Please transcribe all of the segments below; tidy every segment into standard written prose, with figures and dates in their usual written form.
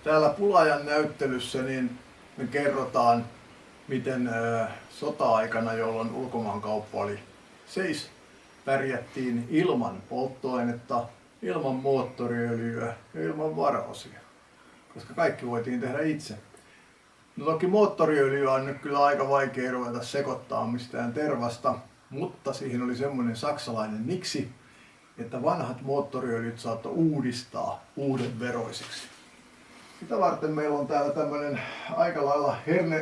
Täällä Pulajan näyttelyssä niin me kerrotaan, miten sota-aikana, jolloin ulkomaankauppa oli seis, pärjättiin ilman polttoainetta, ilman moottoriöljyä ja ilman varaosia, koska kaikki voitiin tehdä itse. No toki moottoriöljyä on nyt kyllä aika vaikea ruveta sekoittaa mistään tervasta, mutta siihen oli semmoinen saksalainen miksi, että vanhat moottoriöljyt saattoi uudistaa uuden veroisiksi. Sitä varten meillä on täällä tämmöinen aika lailla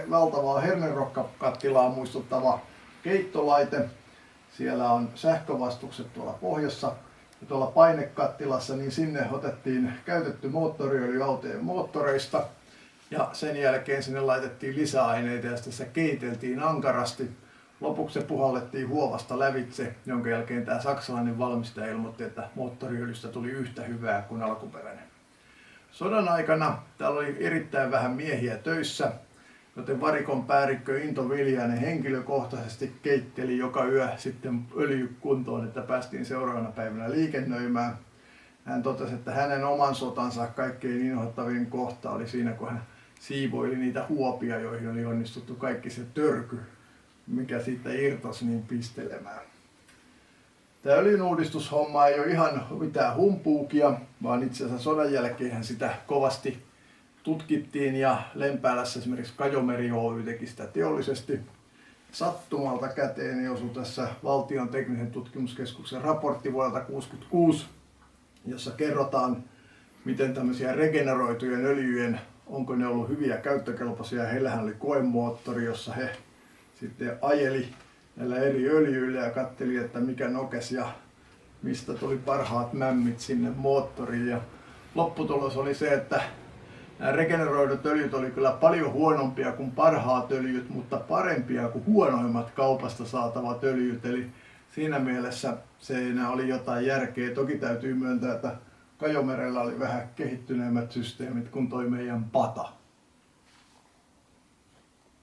valtavaa hernerokkakattilaa muistuttava keittolaite. Siellä on sähkövastukset tuolla pohjassa ja tuolla painekattilassa, niin sinne otettiin käytetty moottoriöljy autojen moottoreista ja sen jälkeen sinne laitettiin lisäaineita ja sitten se keiteltiin ankarasti. Lopuksi se puhallettiin huovasta lävitse, jonka jälkeen tämä saksalainen valmistaja ilmoitti, että moottoriöljystä tuli yhtä hyvää kuin alkuperäinen. Sodan aikana täällä oli erittäin vähän miehiä töissä, joten varikon päällikkö Into Viljanen henkilökohtaisesti keitteli joka yö sitten öljy kuntoon, että päästiin seuraavana päivänä liikennöimään. Hän totesi, että hänen oman sotansa kaikkein inhottavin kohta oli siinä, kun hän siivoili niitä huopia, joihin oli onnistuttu kaikki se törky, mikä siitä irtosi, niin pistelemään. Tämä öljynuudistushomma ei ole ihan mitään humpuukia, vaan itse asiassa sodan jälkeen sitä kovasti tutkittiin ja Lempäälässä esimerkiksi Kajomeri Oy teki sitä teollisesti. Sattumalta käteen osui tässä Valtion teknisen tutkimuskeskuksen raportti vuodelta 1966, jossa kerrotaan, miten tämmöisiä regeneroitujen öljyjen, onko ne ollut hyviä käyttökelpoisia. Heillähän oli koemoottori, jossa he sitten ajeli näillä eri öljyillä ja katseli, että mikä nokesi ja mistä tuli parhaat mämmit sinne moottoriin. Ja lopputulos oli se, että nämä regeneroidut öljyt oli kyllä paljon huonompia kuin parhaat öljyt, mutta parempia kuin huonoimmat kaupasta saatavat öljyt. Eli siinä mielessä siinä oli jotain järkeä. Toki täytyy myöntää, että Kajomerellä oli vähän kehittyneemmät systeemit kuin toi meidän pata.